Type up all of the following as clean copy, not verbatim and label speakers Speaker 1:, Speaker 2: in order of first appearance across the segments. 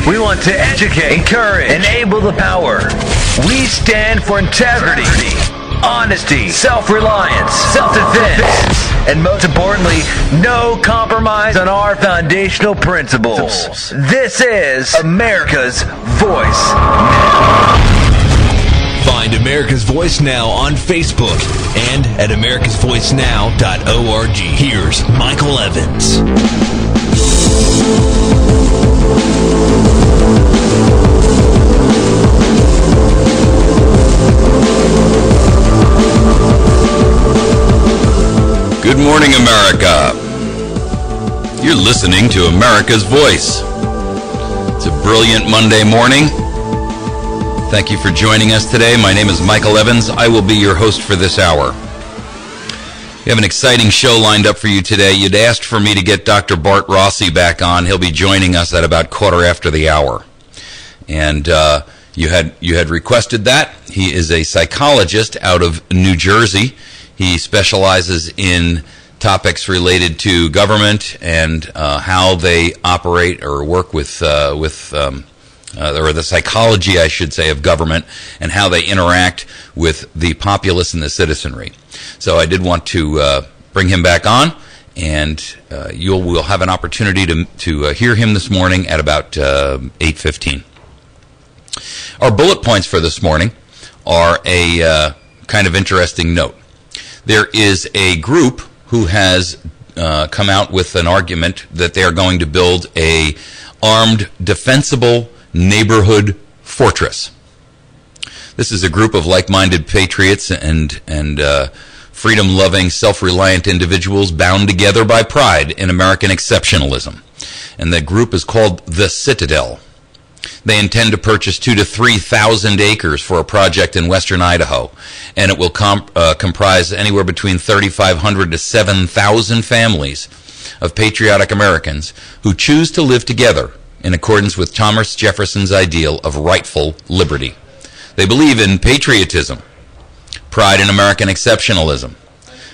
Speaker 1: We want to educate, encourage, enable the power. We stand for integrity, honesty, self-reliance, self-defense, and most importantly, no compromise on our foundational principles. This is America's Voice Now.
Speaker 2: Find America's Voice Now on Facebook and at americasvoicenow.org. Here's Michael Evans.
Speaker 3: Good morning, America. You're listening to America's Voice. It's a brilliant Monday morning. Thank you for joining us today. My name is Michael Evans. I will be your host for this hour. We have an exciting show lined up for you today. You'd asked for me to get Dr. Bart Rossie back on. He'll be joining us at about 1:15. And you had requested that. He is a psychologist out of New Jersey. He specializes in topics related to government and how they operate or work with or the psychology, I should say, of government and how they interact with the populace and the citizenry. So I did want to bring him back on, and we'll have an opportunity to hear him this morning at about 8:15. Our bullet points for this morning are a kind of interesting note. There is a group who has come out with an argument that they are going to build a armed, defensible neighborhood fortress. This is a group of like-minded patriots and freedom-loving, self-reliant individuals bound together by pride in American exceptionalism. And the group is called the Citadel. They intend to purchase 2,000 to 3,000 acres for a project in western Idaho, and it will comprise anywhere between 3,500 to 7,000 families of patriotic Americans who choose to live together in accordance with Thomas Jefferson's ideal of rightful liberty. They believe in patriotism, pride in American exceptionalism,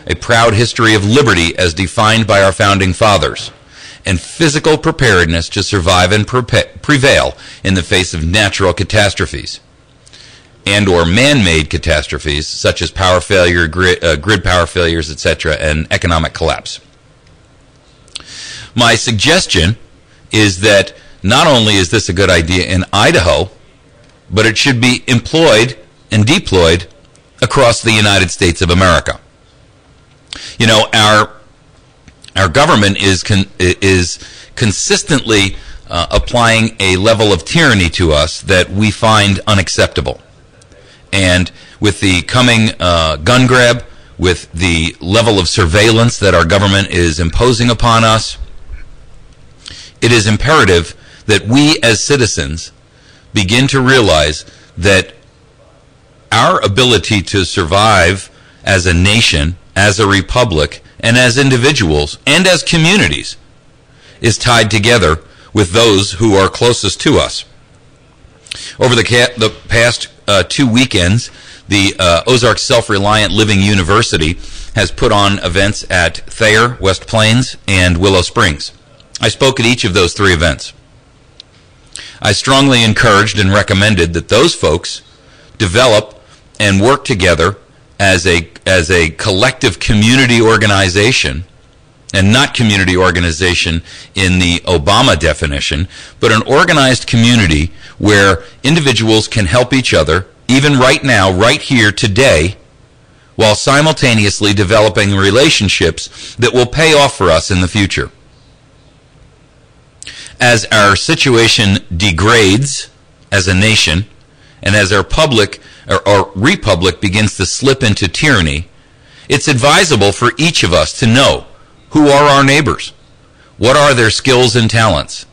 Speaker 3: a proud history of liberty as defined by our founding fathers, and physical preparedness to survive and prevail in the face of natural catastrophes and or man-made catastrophes such as power failure, grid power failures, etc., and economic collapse. My suggestion is that not only is this a good idea in Idaho, but it should be employed and deployed across the United States of America. You know, our government is consistently applying a level of tyranny to us that we find unacceptable. And with the coming gun grab, with the level of surveillance that our government is imposing upon us, it is imperative that we as citizens begin to realize that our ability to survive as a nation, as a republic, and as individuals, and as communities, is tied together with those who are closest to us. Over the past 2 weekends, the Ozark Self-Reliant Living University has put on events at Thayer, West Plains, and Willow Springs. I spoke at each of those 3 events. I strongly encouraged and recommended that those folks develop and work together as a collective community organization, and not community organization in the Obama definition, but an organized community where individuals can help each other, even right now, right here, today, while simultaneously developing relationships that will pay off for us in the future. As our situation degrades as a nation, and as our republic begins to slip into tyranny, it's advisable for each of us to know who are our neighbors, what are their skills and talents,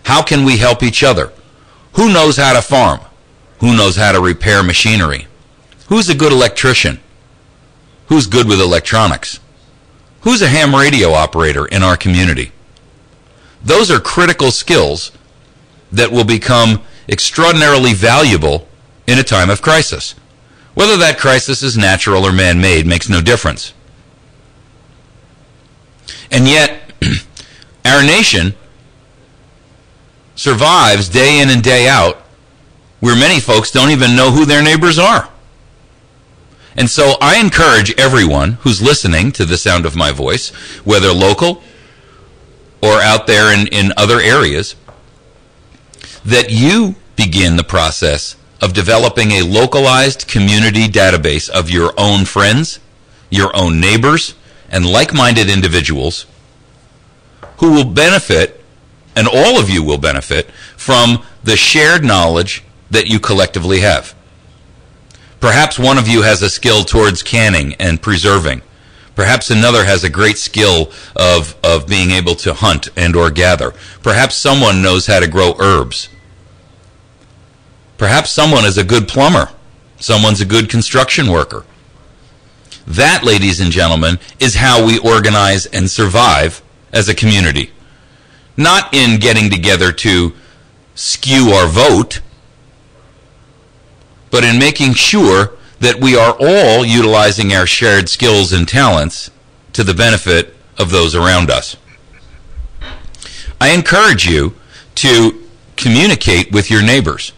Speaker 3: how can we help each other, who knows how to farm, who knows how to repair machinery, who's a good electrician, who's good with electronics, who's a ham radio operator in our community. Those are critical skills that will become extraordinarily valuable in a time of crisis. Whether that crisis is natural or man-made makes no difference. And yet, our nation survives day in and day out, where many folks don't even know who their neighbors are. And so I encourage everyone who's listening to the sound of my voice, whether local or out there in other areas, that you begin the process of developing a localized community database of your own friends, your own neighbors, and like-minded individuals who will benefit, and all of you will benefit, from the shared knowledge that you collectively have. Perhaps one of you has a skill towards canning and preserving. Perhaps another has a great skill of being able to hunt and or gather. Perhaps someone knows how to grow herbs. Perhaps someone is a good plumber. Someone's a good construction worker. That, ladies and gentlemen, is how we organize and survive as a community. Not in getting together to skew our vote, but in making sure that we are all utilizing our shared skills and talents to the benefit of those around us. I encourage you to communicate with your neighbors.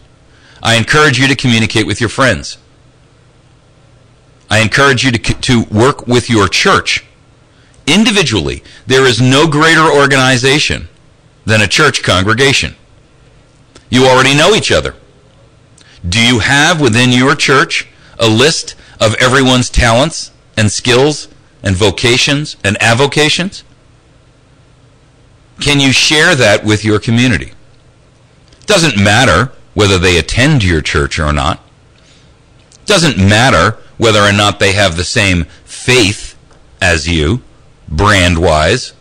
Speaker 3: I encourage you to communicate with your friends. I encourage you to work with your church. Individually, there is no greater organization than a church congregation. You already know each other. Do you have within your church a list of everyone's talents and skills and vocations and avocations? Can you share that with your community? It doesn't matter whether they attend your church or not. It doesn't matter whether or not they have the same faith as you, brand-wise.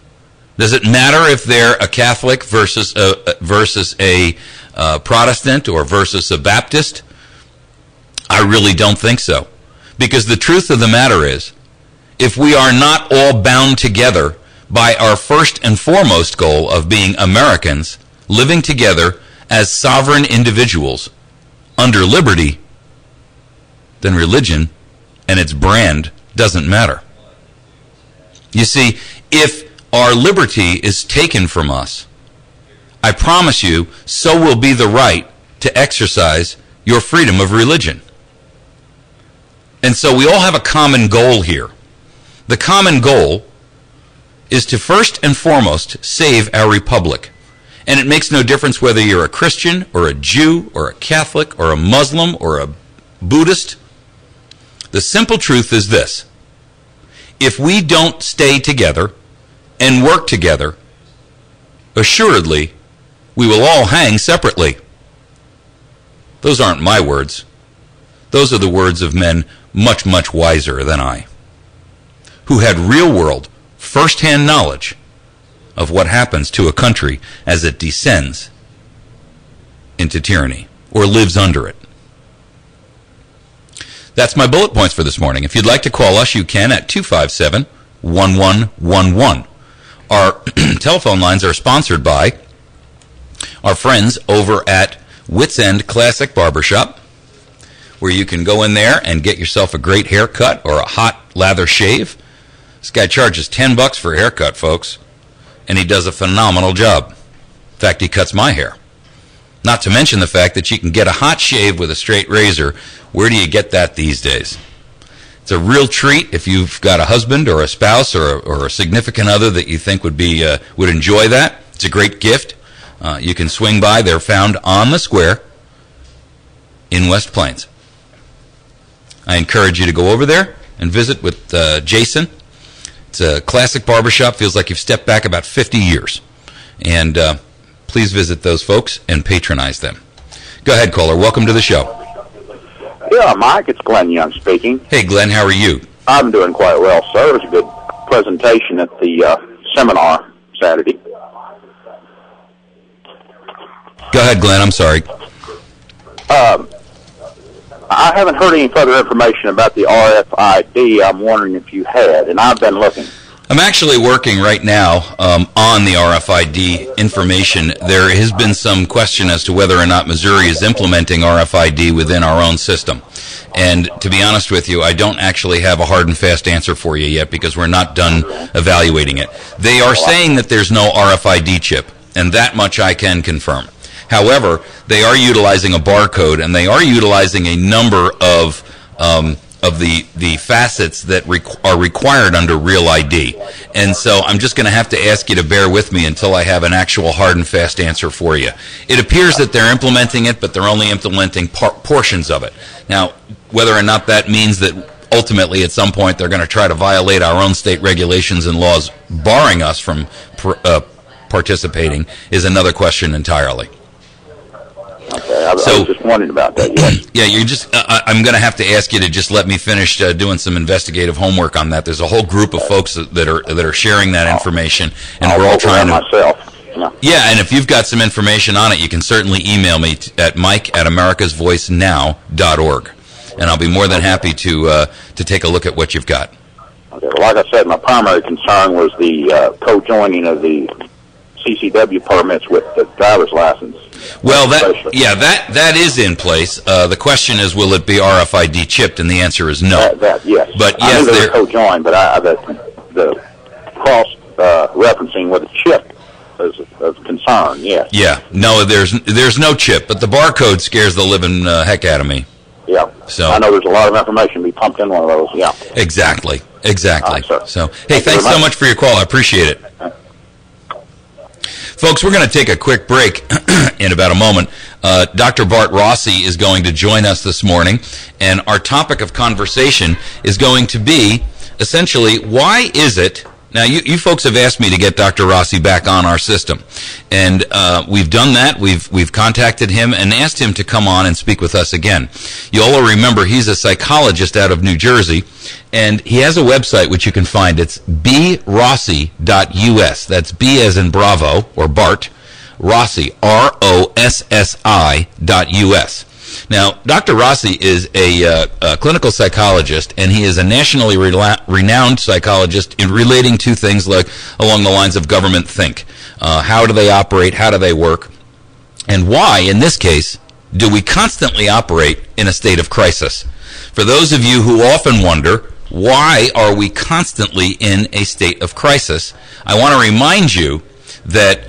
Speaker 3: Does it matter if they're a Catholic versus a Protestant or versus a Baptist? I really don't think so. Because the truth of the matter is, if we are not all bound together by our first and foremost goal of being Americans, living together as sovereign individuals under liberty, then religion and its brand doesn't matter. You see, if our liberty is taken from us, I promise you, so will be the right to exercise your freedom of religion. And so we all have a common goal here. The common goal is to first and foremost save our republic. And it makes no difference whether you're a Christian or a Jew or a Catholic or a Muslim or a Buddhist. The simple truth is this: if we don't stay together and work together, assuredly, we will all hang separately. Those aren't my words. Those are the words of men much, much wiser than I, who had real-world, first-hand knowledge of what happens to a country as it descends into tyranny or lives under it. That's my bullet points for this morning. If you'd like to call us, you can at 257-1111. Our telephone lines are sponsored by our friends over at Wits End Classic Barbershop, where you can go in there and get yourself a great haircut or a hot lather shave. This guy charges $10 for a haircut, folks, and he does a phenomenal job. In fact, he cuts my hair. Not to mention the fact that you can get a hot shave with a straight razor. Where do you get that these days? It's a real treat if you've got a husband or a spouse or a significant other that you think would enjoy that. It's a great gift. You can swing by. They're found on the square in West Plains. I encourage you to go over there and visit with Jason. It's a classic barbershop. Feels like you've stepped back about 50 years. And please visit those folks and patronize them. Go ahead, caller. Welcome to the show.
Speaker 4: Yeah, Mike, it's Glenn Young speaking.
Speaker 3: Hey, Glenn, how are you?
Speaker 4: I'm doing quite well, sir. It was a good presentation at the seminar Saturday.
Speaker 3: Go ahead, Glenn. I'm sorry.
Speaker 4: I haven't heard any further information about the RFID. I'm wondering if you had, and I've been looking.
Speaker 3: I'm actually working right now on the RFID information. There has been some question as to whether or not Missouri is implementing RFID within our own system. And to be honest with you, I don't actually have a hard and fast answer for you yet because we're not done evaluating it. They are saying that there's no RFID chip, and that much I can confirm. However, they are utilizing a barcode, and they are utilizing a number of the facets that are required under Real ID. And so I'm just going to have to ask you to bear with me until I have an actual hard and fast answer for you. It appears that they're implementing it, but they're only implementing portions of it. Now, whether or not that means that ultimately at some point they're going to try to violate our own state regulations and laws barring us from participating is another question entirely.
Speaker 4: Okay, I was just wondering about that.
Speaker 3: Yeah, you're just. I'm going to have to ask you to just let me finish doing some investigative homework on that. There's a whole group of folks that are sharing that information, and we're all trying to.
Speaker 4: Myself.
Speaker 3: Yeah, and if you've got some information on it, you can certainly email me at mike@americasvoicenow.org, and I'll be more than happy to take a look at what you've got.
Speaker 4: Okay. Well, like I said, my primary concern was the co-joining of the CCW permits with the driver's license.
Speaker 3: Well, that is in place. The question is, will it be RFID chipped? And the answer is no.
Speaker 4: Yes.
Speaker 3: But
Speaker 4: I
Speaker 3: yes,
Speaker 4: knew they were co-joined, but the cross referencing with a chip is of concern. Yes.
Speaker 3: Yeah. No, there's no chip, but the barcode scares the living heck out of me.
Speaker 4: Yeah.
Speaker 3: So
Speaker 4: I know there's a lot of information to be pumped in one of those. Yeah.
Speaker 3: Exactly.
Speaker 4: Right,
Speaker 3: So hey, thanks so much for your call. I appreciate it. Folks, we're going to take a quick break in about a moment. Dr. Bart Rossie is going to join us this morning, and our topic of conversation is going to be essentially, why is it... Now, you folks have asked me to get Dr. Rossi back on our system, and we've done that. We've contacted him and asked him to come on and speak with us again. You all will remember he's a psychologist out of New Jersey, and he has a website which you can find. It's brossi.us. That's B as in Bravo, or Bart, Rossi, ROSSI.us. Now, Dr. Rossi is a clinical psychologist, and he is a nationally renowned psychologist in relating to things like along the lines of government think. How do they operate? How do they work? And why, in this case, do we constantly operate in a state of crisis? For those of you who often wonder, why are we constantly in a state of crisis? I want to remind you that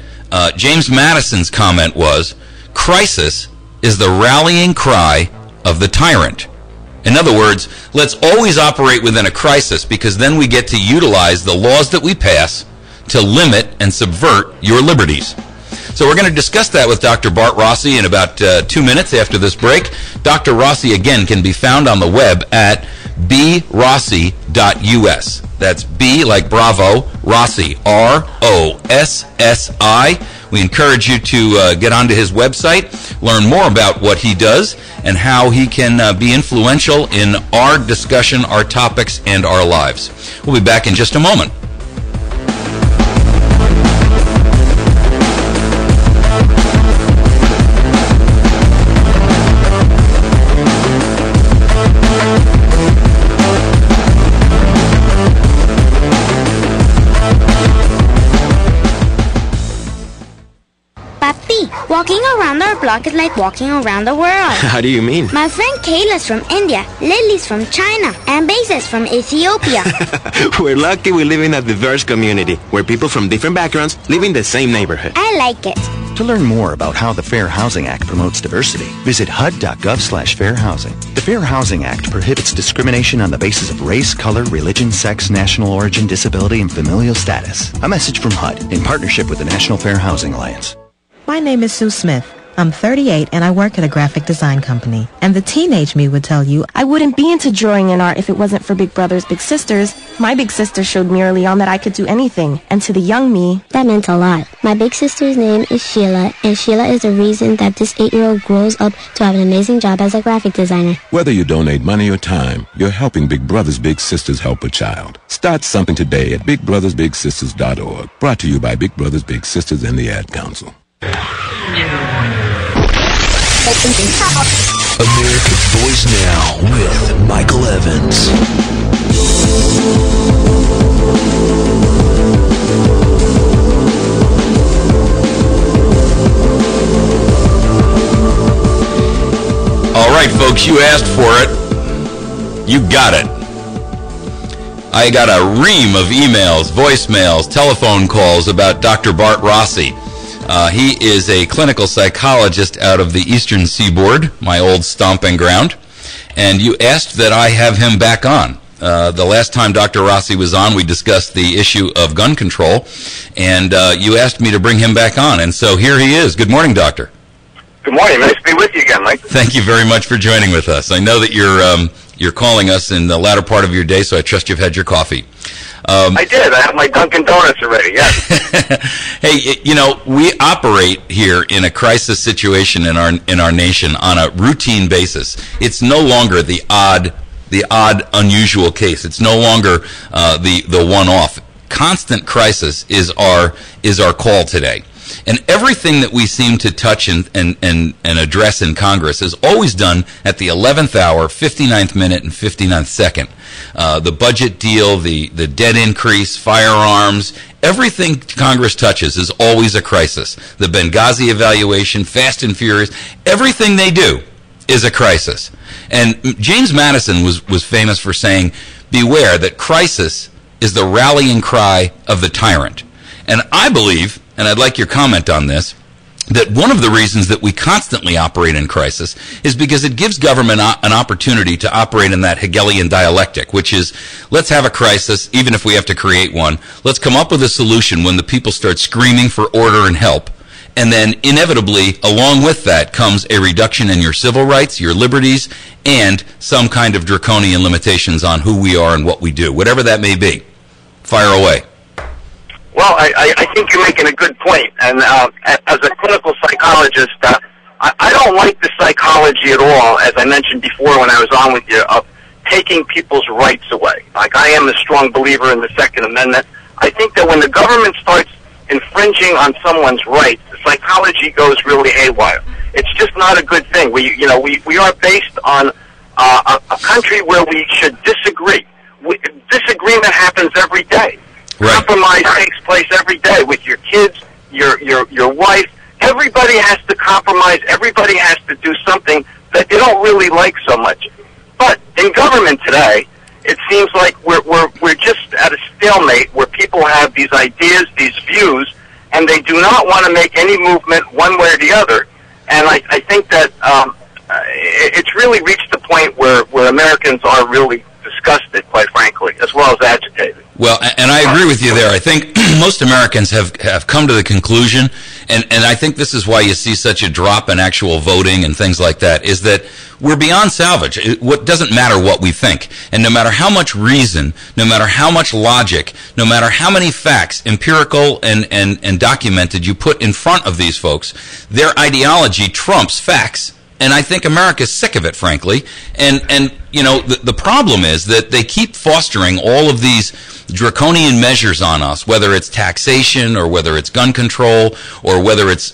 Speaker 3: James Madison's comment was, crisis is the rallying cry of the tyrant. In other words, let's always operate within a crisis, because then we get to utilize the laws that we pass to limit and subvert your liberties. So we're going to discuss that with Dr. Bart Rossi in about 2 minutes after this break. Dr. Rossi, again, can be found on the web at brossi.us. That's B like Bravo, Rossi, ROSSI. We encourage you to get onto his website, learn more about what he does, and how he can be influential in our discussion, our topics, and our lives. We'll be back in just a moment.
Speaker 5: Walking around our block is like walking around the world.
Speaker 6: How do you mean?
Speaker 5: My friend Kayla's from India, Lily's from China, and Basa's from Ethiopia.
Speaker 6: We're lucky we live in a diverse community where people from different backgrounds live in the same neighborhood.
Speaker 5: I like it.
Speaker 7: To learn more about how the Fair Housing Act promotes diversity, visit HUD.gov/fairhousing. The Fair Housing Act prohibits discrimination on the basis of race, color, religion, sex, national origin, disability, and familial status. A message from HUD in partnership with the National Fair Housing Alliance.
Speaker 8: My name is Sue Smith. I'm 38 and I work at a graphic design company. And the teenage me would tell you,
Speaker 9: I wouldn't be into drawing and art if it wasn't for Big Brothers Big Sisters. My big sister showed me early on that I could do anything. And to the young me,
Speaker 5: that meant a lot. My big sister's name is Sheila, and Sheila is the reason that this 8-year-old grows up to have an amazing job as a graphic designer.
Speaker 10: Whether you donate money or time, you're helping Big Brothers Big Sisters help a child. Start something today at BigBrothersBigSisters.org. Brought to you by Big Brothers Big Sisters and the Ad Council.
Speaker 2: America's Voice Now with Michael Evans.
Speaker 3: All right, folks, you asked for it. You got it. I got a ream of emails, voicemails, telephone calls about Dr. Bart Rossi. He is a clinical psychologist out of the Eastern Seaboard, my old stomping ground. And you asked that I have him back on. The last time Dr. Rossi was on, we discussed the issue of gun control, and you asked me to bring him back on. And so here he is. Good morning, Doctor.
Speaker 11: Good morning. Nice to be with you again, Mike.
Speaker 3: Thank you very much for joining with us. I know that you're calling us in the latter part of your day, so I trust you've had your coffee.
Speaker 11: I did. I have my Dunkin' Donuts already, yes.
Speaker 3: Hey, you know, we operate here in a crisis situation in our nation on a routine basis. It's no longer the odd, unusual case. It's no longer the one-off. Constant crisis is our call today. And everything that we seem to touch and address in Congress is always done at the 11th hour, 59th minute, and 59th second. The budget deal, the debt increase, firearms, everything Congress touches is always a crisis. The Benghazi evaluation, Fast and Furious, everything they do is a crisis. And James Madison was famous for saying, beware that crisis is the rallying cry of the tyrant. And I believe, and I'd like your comment on this, that one of the reasons that we constantly operate in crisis is because it gives government an opportunity to operate in that Hegelian dialectic, which is, let's have a crisis, even if we have to create one. Let's come up with a solution when the people start screaming for order and help. And then inevitably, along with that, comes a reduction in your civil rights, your liberties, and some kind of draconian limitations on who we are and what we do, whatever that may be. Fire away.
Speaker 11: Well, I think you're making a good point. And as a clinical psychologist, I don't like the psychology at all, as I mentioned before when I was on with you, of taking people's rights away. Like, I am a strong believer in the Second Amendment. I think that when the government starts infringing on someone's rights, the psychology goes really haywire. It's just not a good thing. We are based on a country where we should disagree. Disagreement happens every day. Right. Compromise takes place every day with your kids, your wife. Everybody has to compromise. Everybody has to do something that they don't really like so much. But in government today, it seems like we're just at a stalemate where people have these ideas, these views, and they do not want to make any movement one way or the other. And I think that it's really reached the point where Americans are really disgusted, quite frankly, as well as agitated.
Speaker 3: Well, and I agree with you there. I think most Americans have come to the conclusion, and I think this is why you see such a drop in actual voting and things like that, is that we're beyond salvage. It doesn't matter what we think. And no matter how much reason, no matter how much logic, no matter how many facts, empirical and documented, you put in front of these folks, their ideology trumps facts. And I think America's sick of it, frankly. And you know, the problem is that they keep fostering all of these draconian measures on us, whether it's taxation or whether it's gun control or whether it's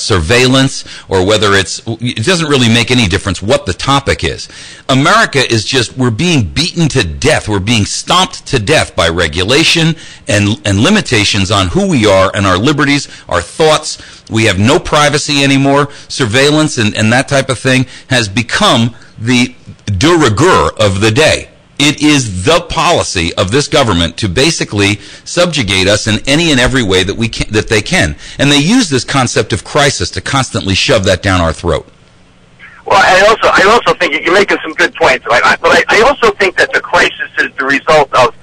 Speaker 3: surveillance or whether it doesn't really make any difference what the topic is. America is just, we're being beaten to death. We're being stomped to death by regulation and limitations on who we are and our liberties, our thoughts. We have no privacy anymore. Surveillance and that type of thing has become the de rigueur of the day. It is the policy of this government to basically subjugate us in any and every way that they can. And they use this concept of crisis to constantly shove that down our throat.
Speaker 11: Well, I also think you're making some good points. But I also think that the crisis is the result of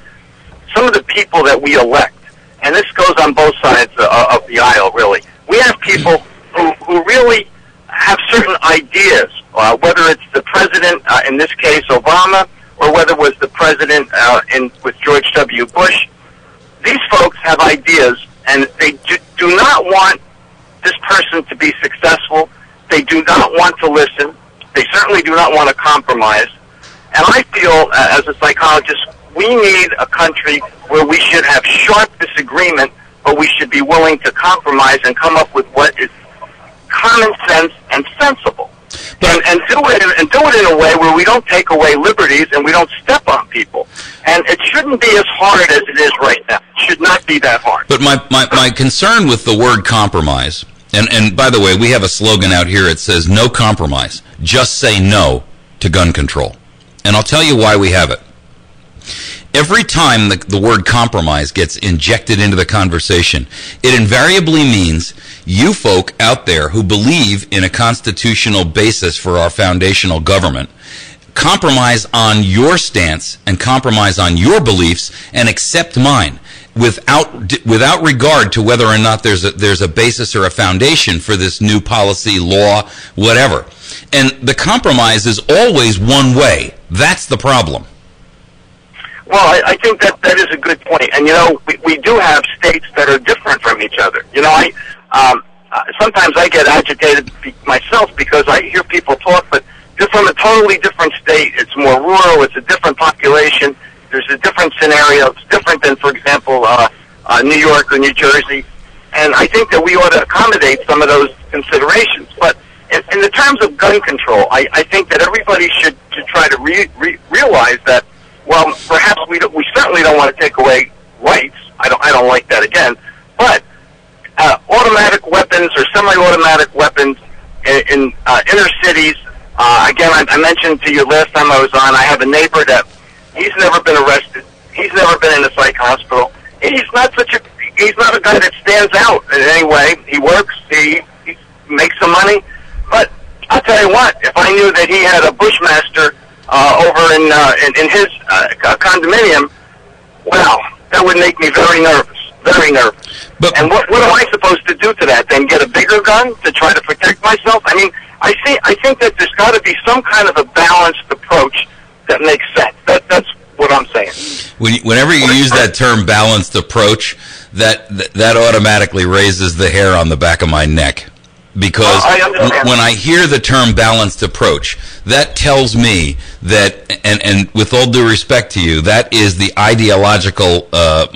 Speaker 11: some of the people that we elect. And this goes on both sides of the aisle, really. We have people who really have certain ideas, whether it's the president, in this case Obama, or whether it was the president with George W. Bush. These folks have ideas, and they do not want this person to be successful. They do not want to listen. They certainly do not want to compromise. And I feel, as a psychologist, we need a country where we should have sharp disagreement, but we should be willing to compromise and come up with what is common sense and sensible. And do it in a way where we don't take away liberties and we don't step on people. And it shouldn't be as hard as it is right now. It should not be that hard.
Speaker 3: But my concern with the word compromise, and by the way, we have a slogan out here. It says, no compromise. Just say no to gun control. And I'll tell you why we have it. Every time the word compromise gets injected into the conversation, it invariably means you folk out there who believe in a constitutional basis for our foundational government compromise on your stance and compromise on your beliefs and accept mine without regard to whether or not there's a basis or a foundation for this new policy, law, whatever. And the compromise is always one way. That's the problem.
Speaker 11: Well, I think that is a good point. And, you know, we do have states that are different from each other. You know, sometimes I get agitated myself because I hear people talk, but they're from a totally different state. It's more rural. It's a different population. There's a different scenario. It's different than, for example, New York or New Jersey. And I think that we ought to accommodate some of those considerations. But in the terms of gun control, I think that everybody should try to realize that, well, perhaps we certainly don't want to take away rights. I don't like that again. But automatic weapons or semi-automatic weapons in inner cities. Again, I mentioned to you last time I was on, I have a neighbor that he's never been arrested. He's never been in a psych hospital. He's not a guy that stands out in any way. He works, he makes some money. But I'll tell you what, if I knew that he had a Bushmaster over in his condominium, wow, that would make me very nervous, very nervous. And what am I supposed to do to that? Then get a bigger gun to try to protect myself? I mean, I think that there's got to be some kind of a balanced approach that makes sense. That's what I'm saying.
Speaker 3: Whenever you use that term balanced approach, that automatically raises the hair on the back of my neck. Because when I hear the term balanced approach, that tells me that, and with all due respect to you, that is the ideological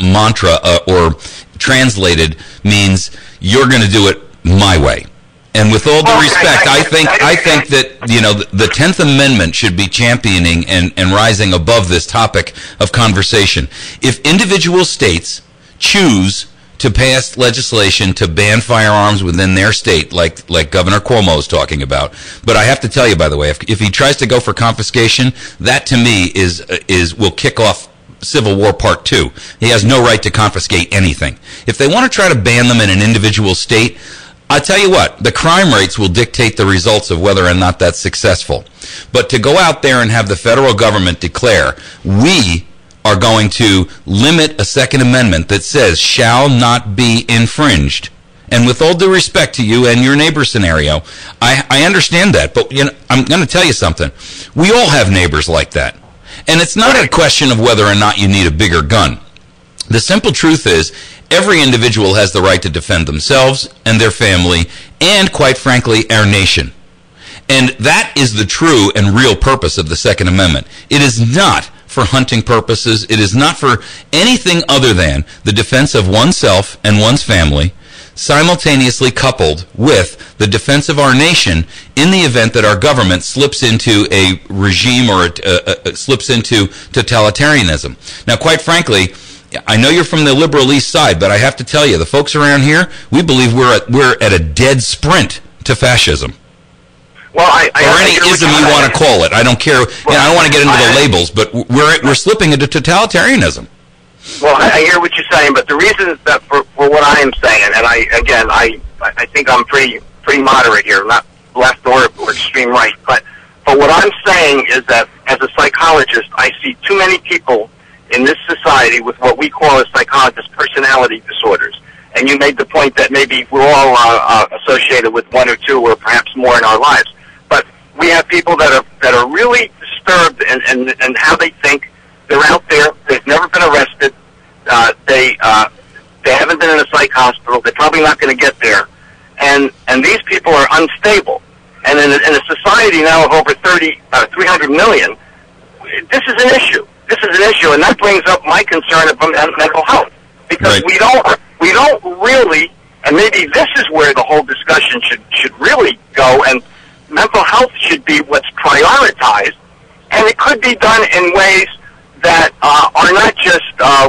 Speaker 3: mantra, or translated means you're going to do it my way. And with all due respect, I think that, you know, the 10th Amendment should be championing and rising above this topic of conversation. If individual states choose to pass legislation to ban firearms within their state, like Governor Cuomo is talking about. But I have to tell you, by the way, if he tries to go for confiscation, that to me will kick off Civil War Part 2. He has no right to confiscate anything. If they want to try to ban them in an individual state, I tell you what, the crime rates will dictate the results of whether or not that's successful. But to go out there and have the federal government declare, we are going to limit a Second Amendment that says shall not be infringed. And with all due respect to you and your neighbor scenario, I understand that. But you know, I'm going to tell you something. We all have neighbors like that. And it's not a question of whether or not you need a bigger gun. The simple truth is, every individual has the right to defend themselves and their family and, quite frankly, our nation. And that is the true and real purpose of the Second Amendment. It is not for hunting purposes. It is not for anything other than the defense of oneself and one's family, simultaneously coupled with the defense of our nation in the event that our government slips into a regime or slips into totalitarianism. Now, quite frankly, I know you're from the liberal East Side, but I have to tell you, the folks around here, we believe we're at a dead sprint to fascism.
Speaker 11: Well,
Speaker 3: or any ism you want to call it. I don't care. Well, I don't want to get into the labels, but we're slipping into totalitarianism.
Speaker 11: Well, I hear what you're saying, but the reason that for what I am saying, and I think I'm pretty moderate here, not left or extreme right, but what I'm saying is that as a psychologist, I see too many people in this society with what we call as psychologists personality disorders. And you made the point that maybe we're all associated with one or two or perhaps more in our lives. But we have people that are really disturbed in how they think. They're out there. They've never been arrested. They haven't been in a psych hospital. They're probably not going to get there. And these people are unstable. And in a society now of over 300 million, this is an issue. This is an issue, and that brings up my concern about mental health. Because we don't really, and maybe this is where the whole discussion should really go, and mental health should be what's prioritized, and it could be done in ways that are not just,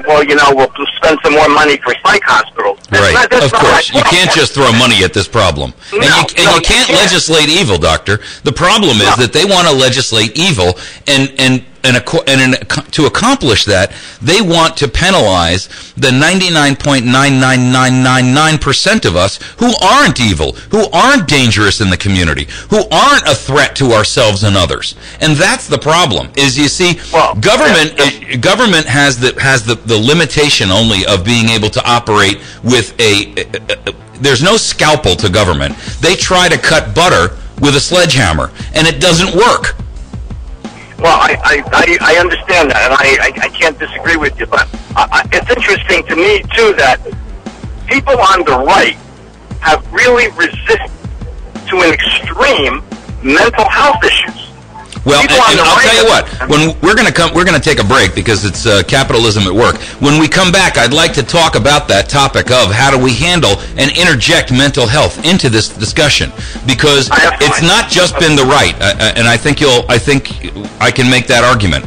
Speaker 11: we'll spend some more money for psych hospitals.
Speaker 3: Of course. You can't just throw money at this problem. And you can't legislate evil, Doctor. The problem is that they want to legislate evil, and to accomplish that, they want to penalize the 99.99999% of us who aren't evil, who aren't dangerous in the community, who aren't a threat to ourselves and others. And that's the problem. Is, you see, government has the limitation only of being able to operate with there's no scalpel to government. They try to cut butter with a sledgehammer, and it doesn't work.
Speaker 11: Well, I understand that, and I can't disagree with you, but it's interesting to me, too, that people on the right have really resisted to an extreme mental health issues.
Speaker 3: Well, and I'll tell you what, when we're going to take a break because it's capitalism at work. When we come back, I'd like to talk about that topic of how do we handle and interject mental health into this discussion, because it's not just been the right, and I think I can make that argument.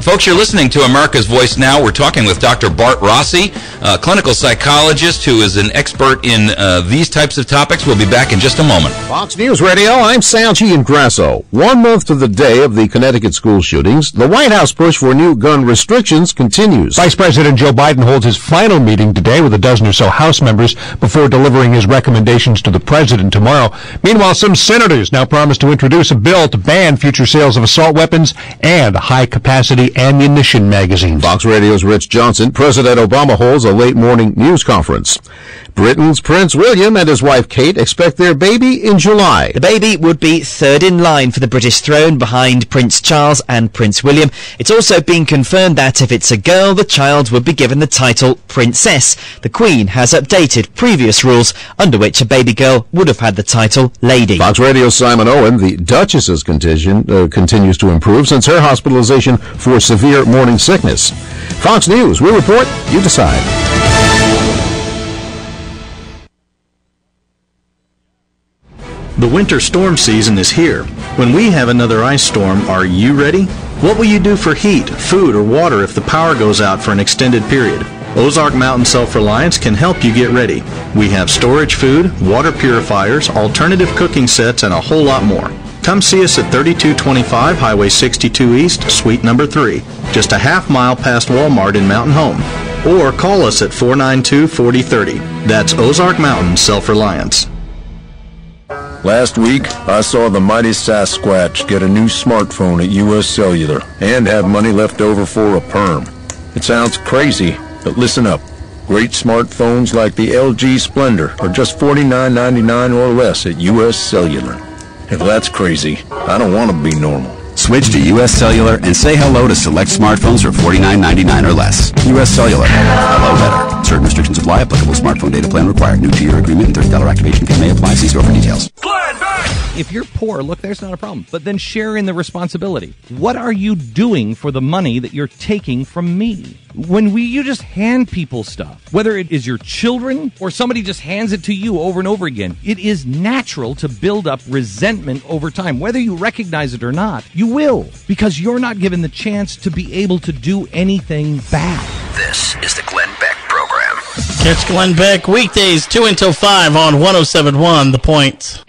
Speaker 3: Folks, you're listening to America's Voice Now. We're talking with Dr. Bart Rossie, a clinical psychologist who is an expert in these types of topics. We'll be back in just a moment.
Speaker 12: Fox News Radio, I'm Sal Giangrasso. 1 month to the day of the Connecticut school shootings, the White House push for new gun restrictions continues.
Speaker 13: Vice President Joe Biden holds his final meeting today with a dozen or so House members before delivering his recommendations to the president tomorrow. Meanwhile, some senators now promise to introduce a bill to ban future sales of assault weapons and high-capacity ammunition magazines.
Speaker 12: Fox Radio's Rich Johnson. President Obama holds a late-morning news conference. Britain's Prince William and his wife Kate expect their baby in July.
Speaker 14: The baby would be third in line for the British throne behind Prince Charles and Prince William. It's also been confirmed that if it's a girl, the child would be given the title Princess. The Queen has updated previous rules under which a baby girl would have had the title Lady.
Speaker 12: Fox Radio's Simon Owen. The Duchess's condition continues to improve since her hospitalization for severe morning sickness. Fox News, we report, you decide.
Speaker 15: The winter storm season is here. When we have another ice storm, are you ready? What will you do for heat, food, or water if the power goes out for an extended period? Ozark Mountain Self-Reliance can help you get ready. We have storage food, water purifiers, alternative cooking sets, and a whole lot more. Come see us at 3225 Highway 62 East, Suite number 3, just a half mile past Walmart in Mountain Home. Or call us at 492-4030. That's Ozark Mountain Self-Reliance.
Speaker 16: Last week, I saw the mighty Sasquatch get a new smartphone at U.S. Cellular and have money left over for a perm. It sounds crazy, but listen up. Great smartphones like the LG Splendor are just $49.99 or less at U.S. Cellular. If that's crazy, I don't want to be normal.
Speaker 17: Switch to U.S. Cellular and say hello to select smartphones for $49.99 or less. U.S. Cellular. Hello better. Certain restrictions apply. Applicable smartphone data plan required. New 2-year agreement and $30 activation fee may apply. See store for details.
Speaker 18: If you're poor, look, there's not a problem. But then share in the responsibility. What are you doing for the money that you're taking from me? When you just hand people stuff, whether it is your children or somebody just hands it to you over and over again, it is natural to build up resentment over time. Whether you recognize it or not, you will, because you're not given the chance to be able to do anything back.
Speaker 1: This is the Glenn Beck Program.
Speaker 19: Catch Glenn Beck weekdays 2 until 5 on 107.1 The Point.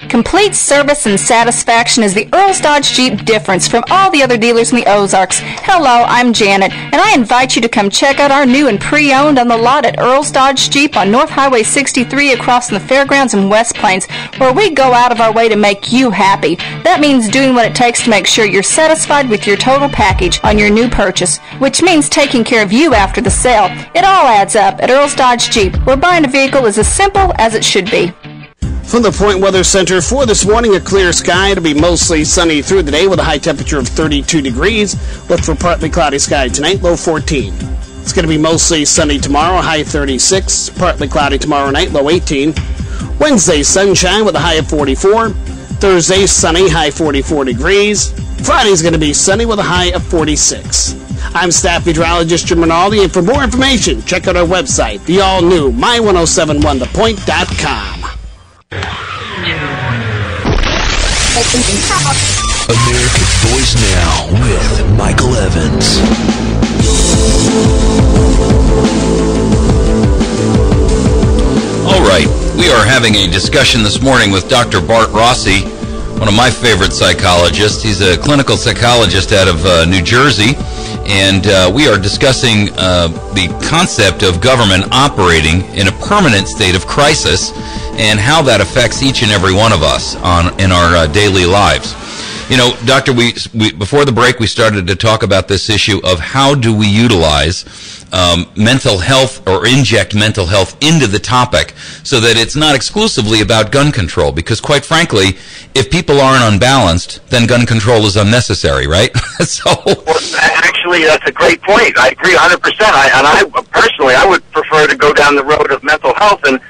Speaker 20: Complete service and satisfaction is the Earl's Dodge Jeep difference from all the other dealers in the Ozarks. Hello, I'm Janet, and I invite you to come check out our new and pre-owned on the lot at Earl's Dodge Jeep on North Highway 63 across from the fairgrounds in West Plains, where we go out of our way to make you happy. That means doing what it takes to make sure you're satisfied with your total package on your new purchase, which means taking care of you after the sale. It all adds up at Earl's Dodge Jeep, where buying a vehicle is as simple as it should be.
Speaker 21: From the Point Weather Center for this morning, a clear sky. It'll be mostly sunny through the day with a high temperature of 32 degrees. Look for partly cloudy sky tonight, low 14. It's going to be mostly sunny tomorrow, high 36. Partly cloudy tomorrow night, low 18. Wednesday, sunshine with a high of 44. Thursday, sunny, high 44 degrees. Friday's going to be sunny with a high of 46. I'm staff meteorologist Jim Rinaldi, and for more information, check out our website, the all-new my1071thepoint.com.
Speaker 2: America's Voice Now with Michael Evans.
Speaker 3: All right, we are having a discussion this morning with Dr. Bart Rossie one of my favorite psychologists. He's a clinical psychologist out of New Jersey, and we are discussing the concept of government operating in a permanent state of crisis and how that affects each and every one of us in our daily lives. You know, Doctor, we before the break, we started to talk about this issue of how do we utilize mental health or inject mental health into the topic so that it's not exclusively about gun control. Because quite frankly, if people aren't unbalanced, then gun control is unnecessary, right?
Speaker 11: Well, actually, that's a great point. I agree 100%. I personally, I would prefer to go down the road of mental health and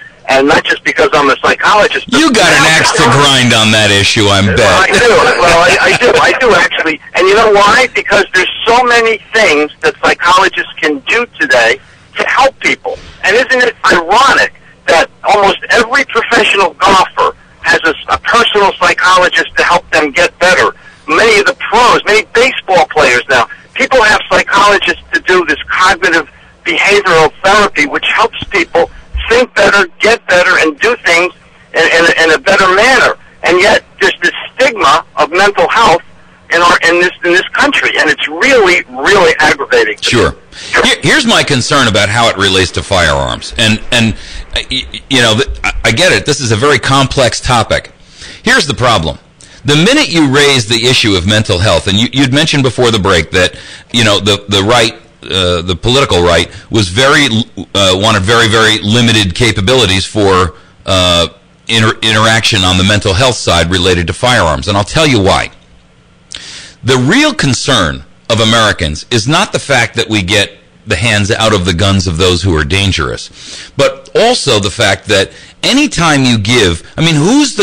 Speaker 11: not just because I'm a psychologist.
Speaker 3: You got an axe to grind on that issue, I bet.
Speaker 11: I do. Well, I do actually. And you know why? Because there's so many things that psychologists can do today to help people. And isn't it ironic that almost every professional golfer has a personal psychologist to help them get better? Many of the pros, many baseball players now, people have psychologists to do this cognitive behavioral therapy, which helps people think better, get better, and do things in a better manner. And yet, there's this stigma of mental health in this country, and it's really, really aggravating.
Speaker 3: Sure. Here's my concern about how it relates to firearms, and you know, I get it. This is a very complex topic. Here's the problem. The minute you raise the issue of mental health, and you'd mentioned before the break that, you know, the right, the political right was wanted very, very limited capabilities for interaction on the mental health side related to firearms. And I'll tell you why. The real concern of Americans is not the fact that we get the hands out of the guns of those who are dangerous, but also the fact that anytime you give, I mean, who is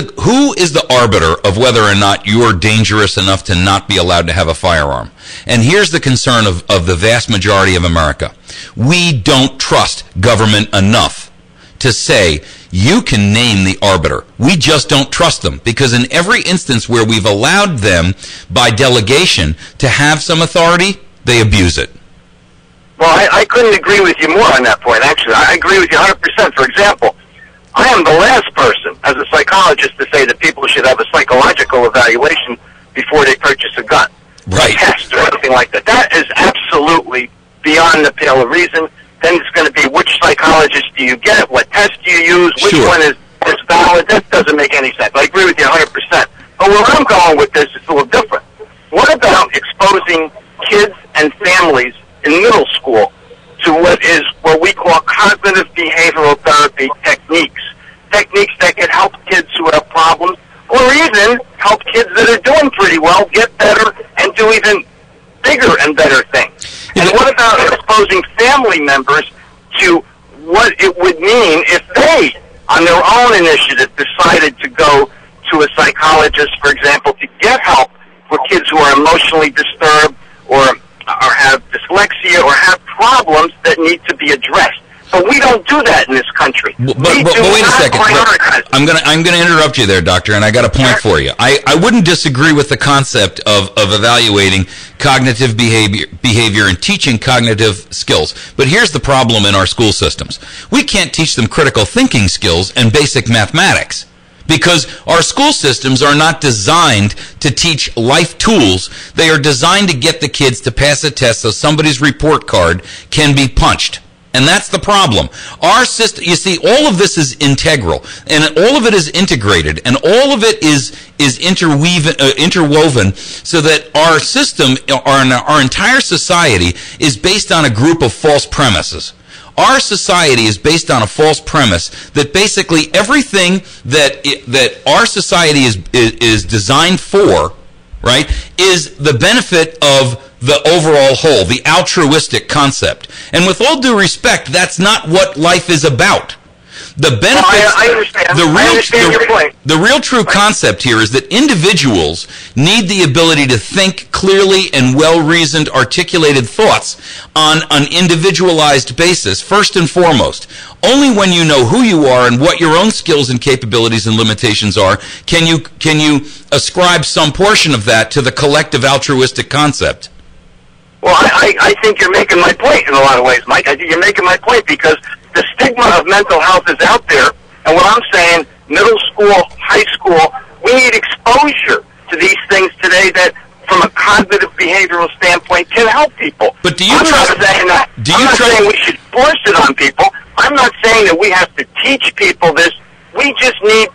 Speaker 3: the arbiter of whether or not you're dangerous enough to not be allowed to have a firearm? And here's the concern of the vast majority of America. We don't trust government enough to say, you can name the arbiter. We just don't trust them, because in every instance where we've allowed them by delegation to have some authority, they abuse it.
Speaker 11: Well, I couldn't agree with you more on that point, actually. I agree with you 100%. For example, I am the last person, as a psychologist, to say that people should have a psychological evaluation before they purchase a gun.
Speaker 3: Right.
Speaker 11: A test or anything like that. That is absolutely beyond the pale of reason. Then it's going to be which psychologist do you get, what test do you use, which one is valid. That doesn't make any sense. I agree with you 100%. But where I'm going with this is a little different. What about exposing kids and families in middle school to what we call cognitive behavioral therapy techniques that can help kids who have problems, or even help kids that are doing pretty well get better and do even bigger and better things? And what about exposing family members to what it would mean if they, on their own initiative, decided to go to a psychologist, for example, to get help for kids who are emotionally disturbed or have dyslexia or have problems that need to be addressed? But we don't do that in this country.
Speaker 3: But wait a second. I'm going to interrupt you there, Doctor, and I got a point for you. I wouldn't disagree with the concept of evaluating cognitive behavior and teaching cognitive skills. But here's the problem in our school systems. We can't teach them critical thinking skills and basic mathematics, because our school systems are not designed to teach life tools. They are designed to get the kids to pass a test so somebody's report card can be punched. And that's the problem. Our system, you see, all of this is integral, and all of it is integrated, and all of it is interwoven, so that our system, our entire society, is based on a group of false premises. Our society is based on a false premise that basically everything that our society is designed for, right, is the benefit of the overall whole, the altruistic concept. And with all due respect, that's not what life is about. The benefits,
Speaker 11: I understand. I understand your point.
Speaker 3: The real true concept here is that individuals need the ability to think clearly and well-reasoned, articulated thoughts on an individualized basis, first and foremost. Only when you know who you are and what your own skills and capabilities and limitations are can you ascribe some portion of that to the collective altruistic concept.
Speaker 11: Well, I think you're making my point in a lot of ways, Mike. I think you're making my point because the stigma of mental health is out there, and what I'm saying, middle school, high school, we need exposure exposure to these things today that, from a cognitive behavioral standpoint, can help people.
Speaker 3: But do you
Speaker 11: I'm not saying we should force it on people. I'm not saying that we have to teach people this. We just need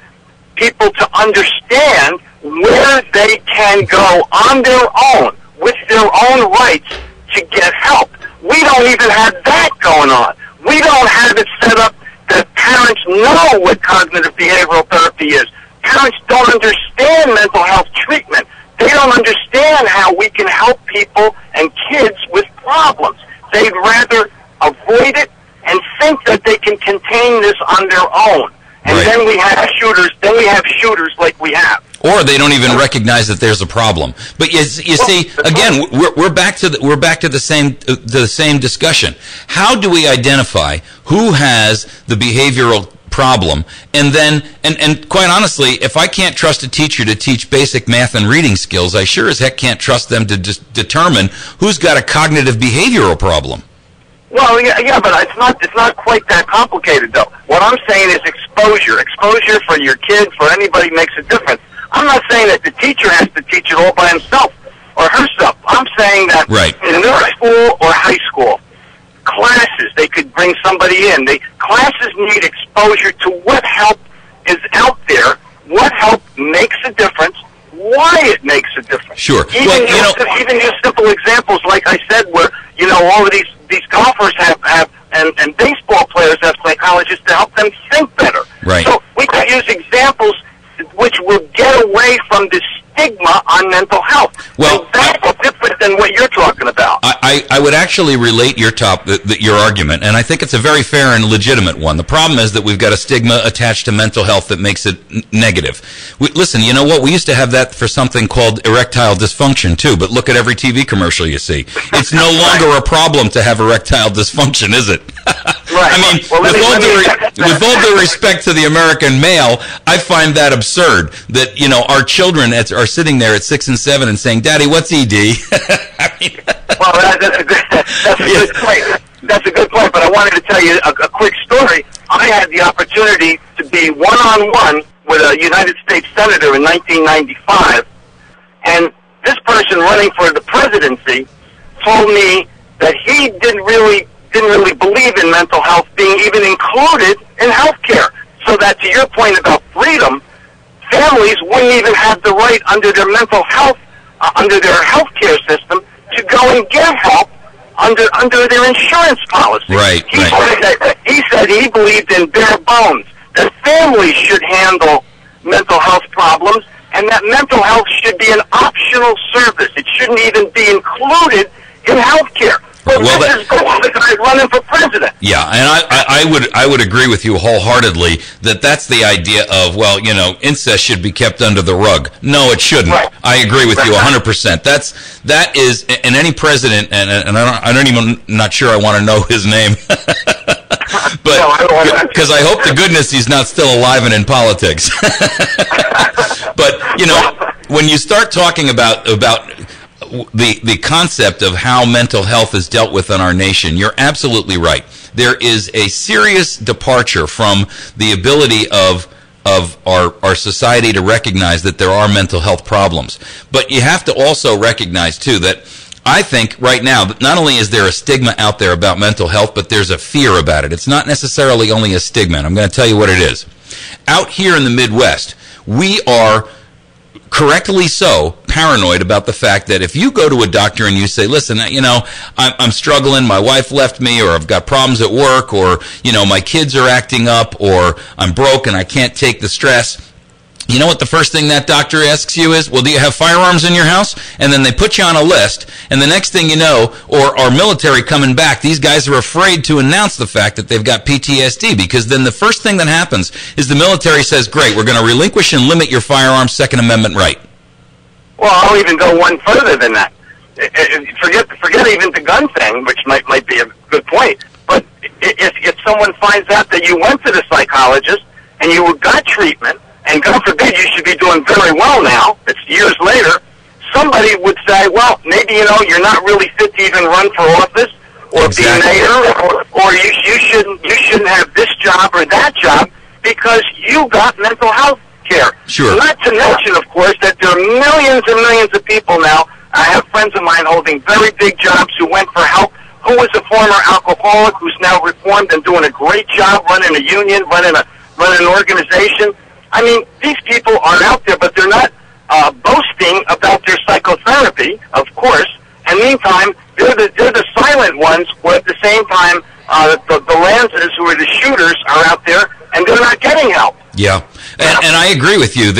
Speaker 11: people to understand where they can go on their own, with their own rights, to get help. We don't even have that going on. We don't have it set up that parents know what cognitive behavioral therapy is. Parents don't understand mental health treatment. They don't understand how we can help people and kids with problems. They'd rather avoid it and think that they can contain this on their own. And then we have shooters. Then we have shooters like we have.
Speaker 3: Or they don't even recognize that there's a problem. But you see, again, we're back to the same discussion. How do we identify who has the behavioral problem? And then, and quite honestly, if I can't trust a teacher to teach basic math and reading skills, I sure as heck can't trust them to determine who's got a cognitive behavioral problem.
Speaker 11: Well, yeah, but it's not quite that complicated, though. What I'm saying is exposure. Exposure for your kid, for anybody, makes a difference. I'm not saying that the teacher has to teach it all by himself or herself. I'm saying that in middle school or high school, classes, they could bring somebody in. Classes need exposure to what help is out there, what help makes a difference, why it makes a difference.
Speaker 3: Sure.
Speaker 11: Even just simple examples, like I said, where all of these golfers have and baseball players have psychologists to help them think better.
Speaker 3: Right.
Speaker 11: So we could use examples which will get away from the stigma on mental health. Well, and that's different than what you're talking about.
Speaker 3: I would actually relate your argument, and I think it's a very fair and legitimate one. The problem is that we've got a stigma attached to mental health that makes it negative. Listen, you know what? We used to have that for something called erectile dysfunction, too, but look at every TV commercial you see. It's no longer a problem to have erectile dysfunction, is it? I mean, with all due respect to the American male, I find that absurd that, our children are sitting there at 6 and 7 and saying, "Daddy, what's ED?"
Speaker 11: Well, that's a good point. That's a good point, but I wanted to tell you a quick story. I had the opportunity to be one-on-one with a United States Senator in 1995, and this person running for the presidency told me that he didn't really believe in mental health being even included in health care. So that, to your point about freedom, families wouldn't even have the right under their mental health, under their health care system, to go and get help under their insurance policy.
Speaker 3: Right.
Speaker 11: He said he believed in bare bones, that families should handle mental health problems, and that mental health should be an optional service. It shouldn't even be included in health care. Well, this is the guy running for president.
Speaker 3: Yeah, and I would agree with you wholeheartedly that that's the idea of, incest should be kept under the rug. No, it shouldn't. Right. I agree with you 100%. That is, and any president, and I'm not sure I want to know his name, but because I hope to goodness he's not still alive and in politics. But when you start talking about the concept of how mental health is dealt with in our nation, you're absolutely right. There is a serious departure from the ability of our society to recognize that there are mental health problems. But you have to also recognize, too, that I think right now, not only is there a stigma out there about mental health, but there's a fear about it. It's not necessarily only a stigma, and I'm going to tell you what it is. Out here in the Midwest, we are, correctly so, paranoid about the fact that if you go to a doctor and you say, "Listen, I'm struggling, my wife left me, or I've got problems at work, or, my kids are acting up, or I'm broke and I can't take the stress," you know what the first thing that doctor asks you is, "Well, do you have firearms in your house?" And then they put you on a list, and the next thing you know, or our military coming back, these guys are afraid to announce the fact that they've got PTSD, because then the first thing that happens is the military says, "Great, we're going to relinquish and limit your firearms Second Amendment right."
Speaker 11: Well, I'll even go one further than that. Forget even the gun thing, which might be a good point. But if someone finds out that you went to the psychologist and you got treatment, and God forbid you should be doing very well now, it's years later, somebody would say, "Well, maybe you're not really fit to even run for office or be mayor, or you shouldn't have this job or that job because you got mental health care."
Speaker 3: Sure.
Speaker 11: Not to mention, of course, that millions and millions of people now. I have friends of mine holding very big jobs who went for help, who was a former alcoholic who's now reformed and doing a great job running a union, running an organization. I mean, these people are out there, but they're not boasting about their psychotherapy, of course. And meantime, they're the silent ones, where at the same time, the Lanzas, who are the shooters, are out there, and they're not getting help.
Speaker 3: Yeah, and I agree with you.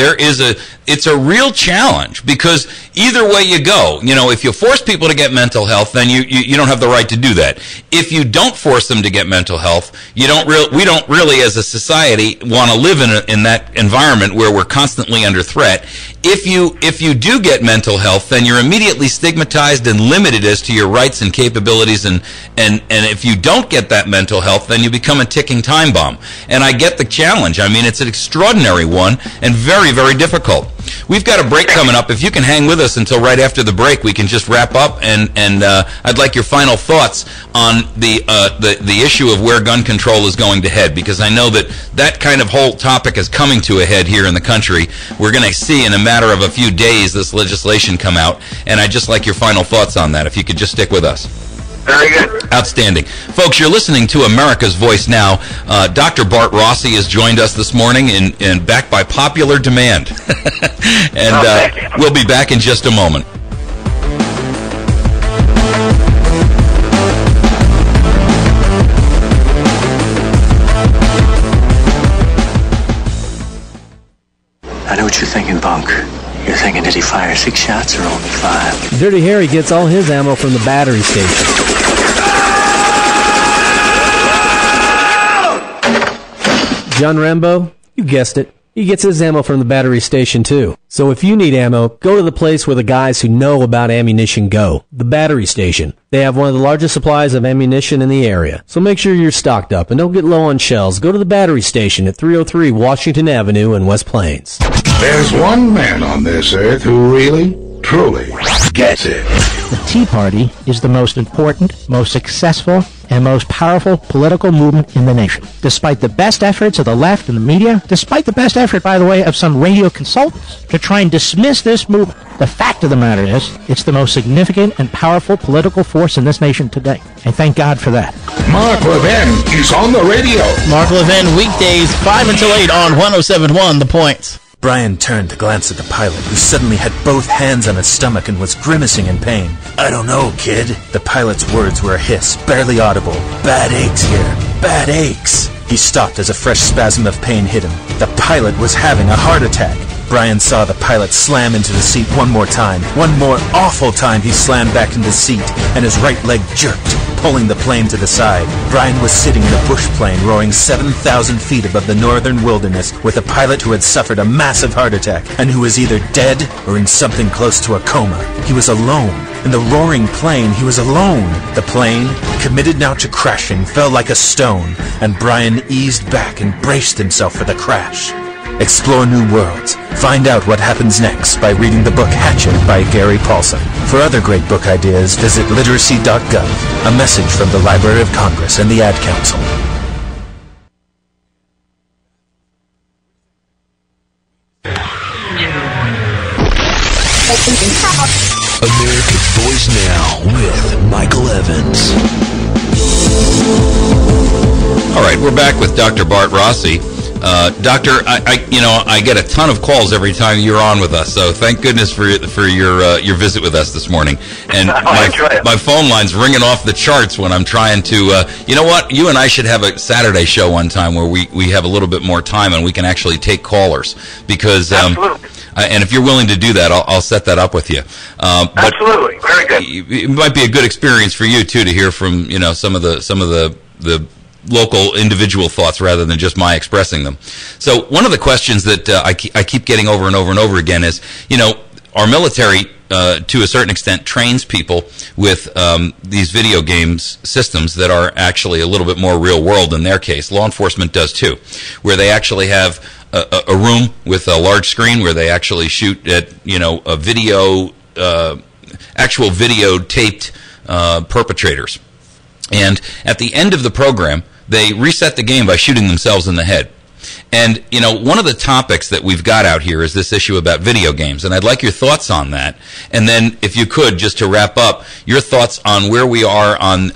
Speaker 3: It's a real challenge, because either way you go, if you force people to get mental health, then you don't have the right to do that. If you don't force them to get mental health, we don't really as a society want to live in that environment where we're constantly under threat. If you do get mental health, then you're immediately stigmatized and limited as to your rights and capabilities, and if you don't get that mental health, then you become a ticking time bomb. And I get the challenge. I mean, it's an extraordinary one and very, very difficult. We've got a break coming up. If you can hang with us until right after the break, we can just wrap up, and I'd like your final thoughts on the issue of where gun control is going to head, because I know that kind of whole topic is coming to a head here in the country. We're going to see in a matter of a few days this legislation come out, and I'd just like your final thoughts on that, if you could just stick with us.
Speaker 11: Very good.
Speaker 3: Outstanding. Folks, you're listening to America's Voice Now. Dr. Bart Rossie has joined us this morning, and backed by popular demand. And we'll be back in just a moment.
Speaker 4: I know what you're thinking, Bunk. You're thinking, did he fire 6 shots or only 5?
Speaker 22: Dirty Harry gets all his ammo from the battery station. John Rambo, you guessed it. He gets his ammo from the battery station too. So if you need ammo, go to the place where the guys who know about ammunition go, the battery station. They have one of the largest supplies of ammunition in the area. So make sure you're stocked up and don't get low on shells. Go to the battery station at 303 Washington Avenue in West Plains.
Speaker 23: There's one man on this earth who really, truly gets it.
Speaker 24: The Tea Party is the most important, most successful, and most powerful political movement in the nation. Despite the best efforts of the left and the media, despite the best effort, by the way, of some radio consultants to try and dismiss this movement, the fact of the matter is, it's the most significant and powerful political force in this nation today. And thank God for that.
Speaker 23: Mark Levin is on the radio.
Speaker 19: Mark Levin, weekdays 5 until 8 on 107.1 The Points.
Speaker 25: Brian turned to glance at the pilot, who suddenly had both hands on his stomach and was grimacing in pain. I don't know, kid. The pilot's words were a hiss, barely audible. Bad aches here. Bad aches. He stopped as a fresh spasm of pain hit him. The pilot was having a heart attack. Brian saw the pilot slam into the seat one more time. One more awful time he slammed back into the seat, and his right leg jerked, pulling the plane to the side. Brian was sitting in a bush plane roaring 7,000 feet above the northern wilderness with a pilot who had suffered a massive heart attack and who was either dead or in something close to a coma. He was alone. In the roaring plane, he was alone. The plane, committed now to crashing, fell like a stone, and Brian eased back and braced himself for the crash. Explore new worlds. Find out what happens next by reading the book Hatchet by Gary Paulson. For other great book ideas, visit literacy.gov. A message from the Library of Congress and the Ad Council.
Speaker 2: America's Voice Now with Michael Evans.
Speaker 3: All right, we're back with Dr. Bart Rossie. Doctor, I get a ton of calls every time you're on with us, so thank goodness for your visit with us this morning. And my phone line's ringing off the charts when I'm trying to. You know what? You and I should have a Saturday show one time where we have a little bit more time and we can actually take callers, because. And if you're willing to do that, I'll set that up with you.
Speaker 11: Absolutely, very good.
Speaker 3: It might be a good experience for you too to hear from some of the local individual thoughts rather than just my expressing them. So one of the questions that I keep getting over and over and over again is, our military to a certain extent trains people with these video games systems that are actually a little bit more real world in their case. Law enforcement does too, where they actually have a room with a large screen where they actually shoot at a video, actual video taped perpetrators, and at the end of the program they reset the game by shooting themselves in the head. And, you know, one of the topics that we've got out here is this issue about video games, and I'd like your thoughts on that. And then, if you could, just to wrap up, your thoughts on where we are on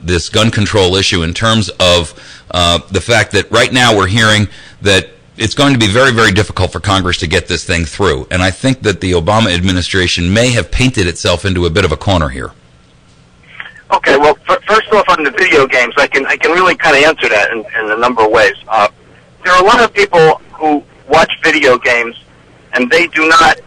Speaker 3: this gun control issue in terms of the fact that right now we're hearing that it's going to be very, very difficult for Congress to get this thing through. And I think that the Obama administration may have painted itself into a bit of a corner here.
Speaker 11: Okay, well, first off, on the video games, I can really kind of answer that in a number of ways. There are a lot of people who watch video games, and they do not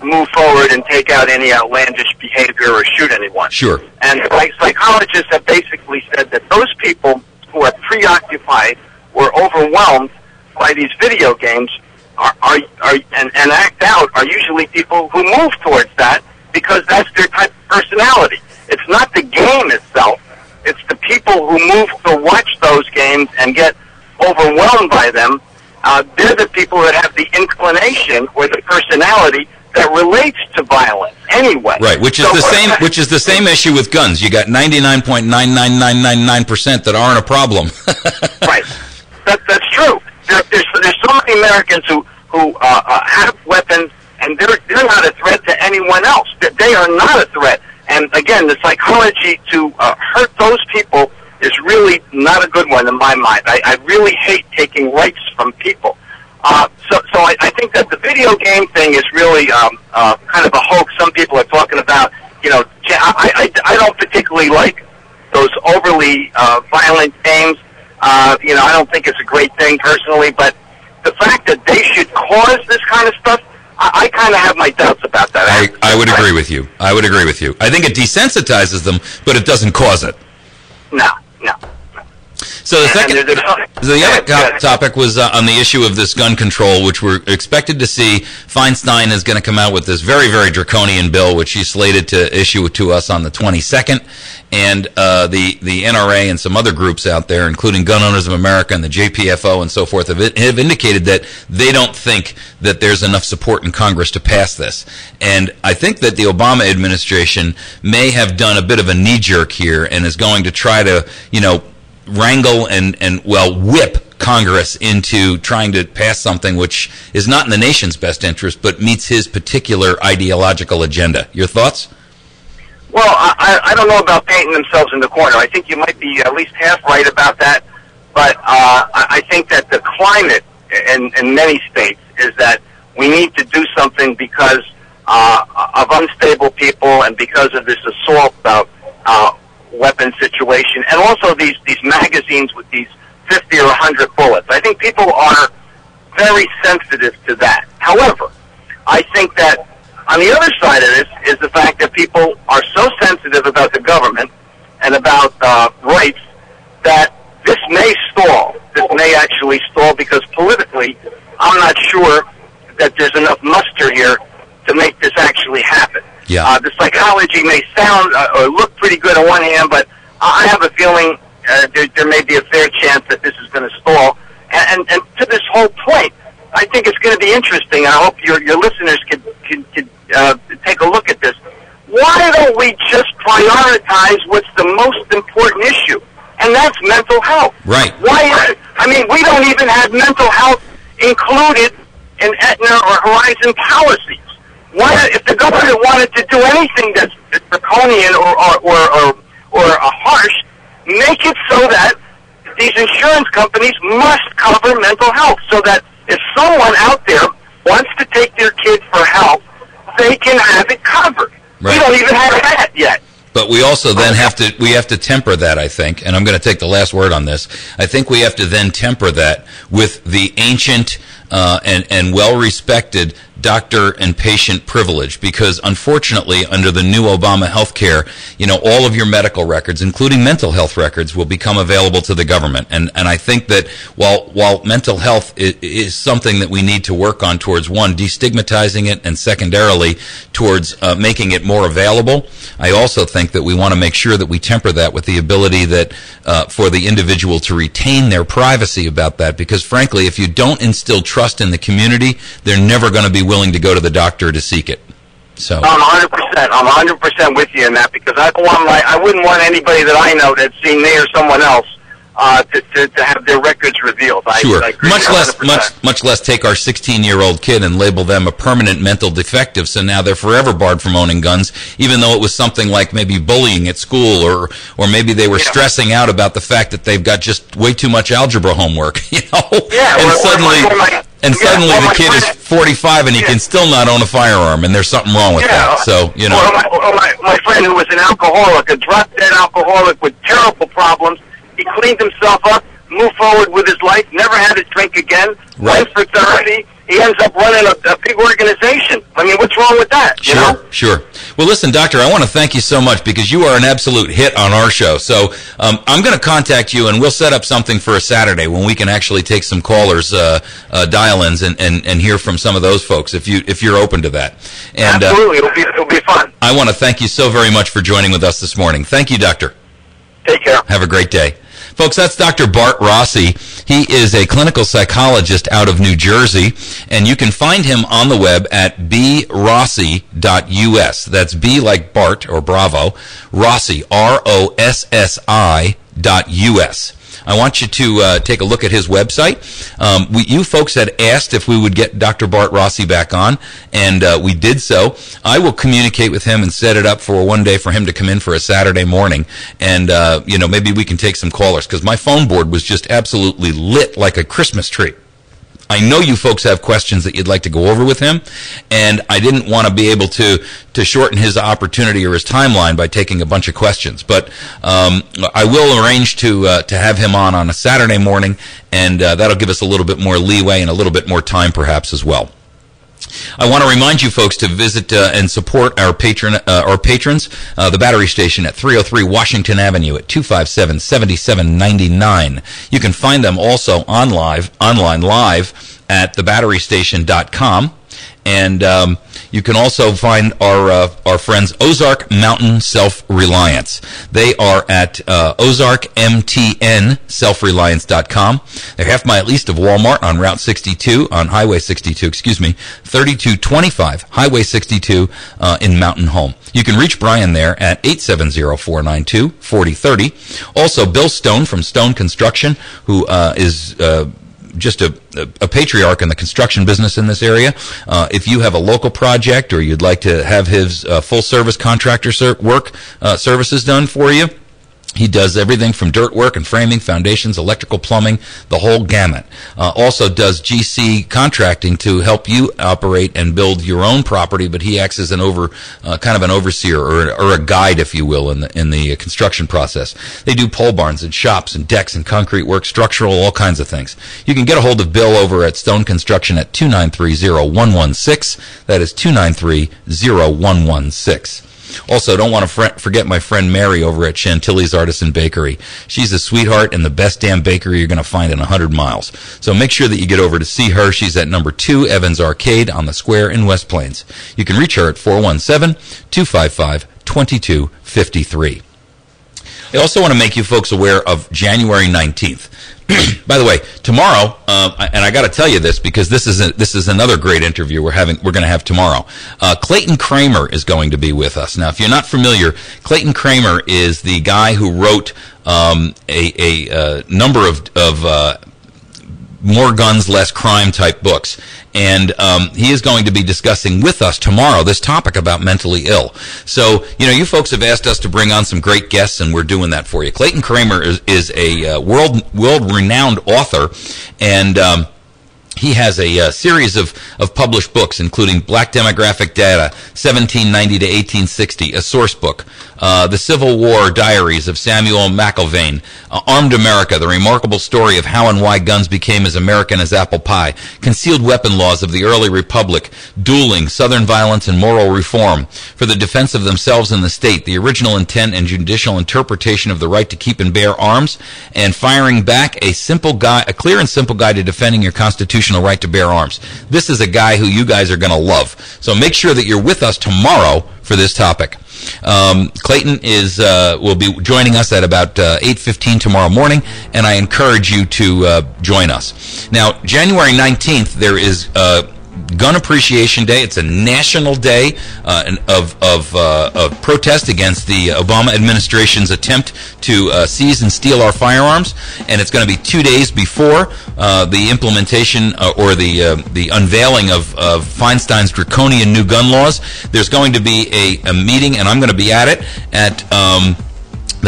Speaker 11: move forward and take out any outlandish behavior or shoot anyone.
Speaker 3: Sure.
Speaker 11: And psychologists have basically said that those people who are preoccupied or overwhelmed by these video games and act out are usually people who move towards that because that's their type of personality. It's not the game itself. It's the people who move to watch those games and get overwhelmed by them. They're the people that have the inclination or the personality that relates to violence anyway.
Speaker 3: Right, which is the same issue with guns. You got 99.99999% that aren't a problem.
Speaker 11: Right. That's true. There's so many Americans who have weapons, and they're not a threat to anyone else. They are not a threat. And again, the psychology to hurt those people is really not a good one in my mind. I really hate taking rights from people. So I think that the video game thing is really kind of a hoax. Some people are talking about, you know, I don't particularly like those overly violent games. You know, I don't think it's a great thing personally, but the fact that they should cause this kind of stuff, I kind of have my doubts about that.
Speaker 3: I would agree with you. I would agree with you. I think it desensitizes them, but it doesn't cause it.
Speaker 11: No.
Speaker 3: So the other topic was on the issue of this gun control, which we're expected to see. Feinstein is going to come out with this very, very draconian bill, which he's slated to issue to us on the 22nd. And the NRA and some other groups out there, including Gun Owners of America and the JPFO and so forth, have indicated that they don't think that there's enough support in Congress to pass this. And I think that the Obama administration may have done a bit of a knee-jerk here and is going to try to, you know, wrangle and whip Congress into trying to pass something which is not in the nation's best interest, but meets his particular ideological agenda. Your thoughts?
Speaker 11: Well, I don't know about painting themselves in the corner. I think you might be at least half right about that, but I think that the climate in many states is that we need to do something because of unstable people and because of this assault weapon situation, and also these magazines with these 50 or 100 bullets. I think people are very sensitive to that. However, I think that on the other side of this is the fact that people are so sensitive about the government and about rights that this may stall. This may actually stall because politically, I'm not sure that there's enough muster here to make this actually happen.
Speaker 3: Yeah.
Speaker 11: The psychology may sound or look pretty good on one hand, but I have a feeling there may be a fair chance that this is going to stall. And to this whole point, I think it's going to be interesting. I hope your listeners could take a look at this. Why don't we just prioritize what's the most important issue? And that's mental health.
Speaker 3: Right.
Speaker 11: I mean, we don't even have mental health included in Aetna or Horizon policies. If the government wanted to do anything that's draconian or harsh, make it so that these insurance companies must cover mental health, so that if someone out there wants to take their kid for help, they can have it covered.
Speaker 3: Right.
Speaker 11: We don't even have that yet.
Speaker 3: But we also then have to temper that, I think, and I'm going to take the last word on this. I think we have to then temper that with the ancient and well-respected doctor and patient privilege, because unfortunately under the new Obama health care, you know, all of your medical records, including mental health records, will become available to the government. And I think that while mental health is something that we need to work on towards, one, destigmatizing it, and secondarily towards making it more available, I also think that we want to make sure that we temper that with the ability that for the individual to retain their privacy about that, because frankly, if you don't instill trust in the community, they're never going to be willing to go to the doctor to seek it. So
Speaker 11: I'm 100% with you in that, because I wouldn't want anybody that I know that's seen me or someone else to have their records revealed.
Speaker 3: Sure.
Speaker 11: I agree
Speaker 3: Much less take our 16-year-old kid and label them a permanent mental defective, so now they're forever barred from owning guns, even though it was something like maybe bullying at school, or maybe they were stressing out about the fact that they've got just way too much algebra homework, you know?
Speaker 11: Yeah,
Speaker 3: and suddenly the kid is 45 and he can still not own a firearm, and there's something wrong with that. So, you know.
Speaker 11: My friend who was an alcoholic, a drop-dead alcoholic with terrible problems, he cleaned himself up, moved forward with his life, never had a drink again, went for therapy. He ends up running a big organization. I mean, what's wrong with that?
Speaker 3: Sure. Well, listen, Doctor, I want to thank you so much because you are an absolute hit on our show. So I'm going to contact you, and we'll set up something for a Saturday when we can actually take some callers, dial-ins, and hear from some of those folks if you're open to that. And,
Speaker 11: absolutely, it'll be fun.
Speaker 3: I want to thank you so very much for joining with us this morning. Thank you, Doctor.
Speaker 11: Take care.
Speaker 3: Have a great day. Folks, that's Dr. Bart Rossie. He is a clinical psychologist out of New Jersey, and you can find him on the web at brossi.us. That's B like Bart or Bravo, Rossi, ROSSI.us. I want you to take a look at his website. You folks had asked if we would get Dr. Bart Rossie back on, and we did so. I will communicate with him and set it up for one day for him to come in for a Saturday morning, and maybe we can take some callers, because my phone board was just absolutely lit like a Christmas tree. I know you folks have questions that you'd like to go over with him, and I didn't want to be able to shorten his opportunity or his timeline by taking a bunch of questions. But I will arrange to have him on a Saturday morning, and that'll give us a little bit more leeway and a little bit more time perhaps as well. I want to remind you folks to visit and support our patrons, the Battery Station at 303 Washington Avenue at 257-7799. You can find them also online live at thebatterystation.com. And you can also find our friends Ozark Mountain Self-Reliance. They are at ozarkmtnselfreliance.com. They're half mile east of Walmart on Route 62, on Highway 62, 3225 Highway 62 in Mountain Home. You can reach Brian there at 870-492-4030. Also, Bill Stone from Stone Construction, who is just a patriarch in the construction business in this area. If you have a local project or you'd like to have his full-service contractor services done for you, he does everything from dirt work and framing, foundations, electrical, plumbing, the whole gamut. Also does GC contracting to help you operate and build your own property, but he acts as kind of an overseer or a guide, if you will, in the construction process. They do pole barns and shops and decks and concrete work, structural, all kinds of things. You can get a hold of Bill over at Stone Construction at 293-0116. That is 293-0116. Also, don't want to forget my friend Mary over at Chantilly's Artisan Bakery. She's a sweetheart and the best damn bakery you're going to find in 100 miles. So make sure that you get over to see her. She's at number 2 Evans Arcade on the Square in West Plains. You can reach her at 417-255-2253. I also want to make you folks aware of January 19th. By the way, tomorrow, and I got to tell you this because this is another great interview we're going to have tomorrow. Clayton Kramer is going to be with us. Now, if you're not familiar, Clayton Kramer is the guy who wrote a number of More Guns, Less Crime type books. And he is going to be discussing with us tomorrow this topic about mentally ill. So, you folks have asked us to bring on some great guests, and we're doing that for you. Clayton Kramer is a world-renowned author, and he has a series of published books, including Black Demographic Data, 1790 to 1860, a source book, The Civil War Diaries of Samuel McIlvaine, Armed America, the remarkable story of how and why guns became as American as apple pie, Concealed Weapon Laws of the Early Republic, Dueling, Southern Violence and Moral Reform, For the Defense of Themselves and the State, the Original Intent and Judicial Interpretation of the Right to Keep and Bear Arms, and Firing Back, a clear and simple guide to defending your constitutional right to bear arms. This is a guy who you guys are going to love. So make sure that you're with us tomorrow for this topic. Clayton will be joining us at about 8:15 tomorrow morning, and I encourage you to join us. Now, January 19th, there is Gun Appreciation Day. It's a national day of protest against the Obama administration's attempt to seize and steal our firearms. And it's going to be 2 days before the implementation or the unveiling of Feinstein's draconian new gun laws. There's going to be a meeting, and I'm going to be at it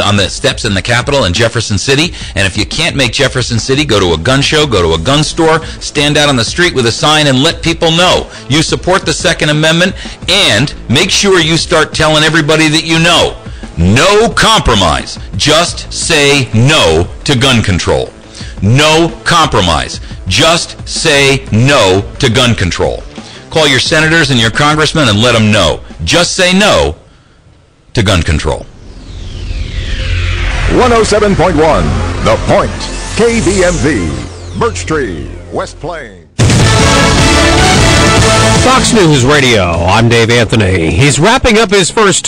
Speaker 3: on the steps in the Capitol in Jefferson City. And if you can't make Jefferson City, go to a gun show, go to a gun store, stand out on the street with a sign and let people know you support the Second Amendment, and make sure you start telling everybody that you know. No compromise. Just say no to gun control. No compromise. Just say no to gun control. Call your senators and your congressmen and let them know. Just say no to gun control.
Speaker 5: 107.1, The Point, KBMV, Birch Tree, West Plains.
Speaker 6: Fox News Radio, I'm Dave Anthony. He's wrapping up his first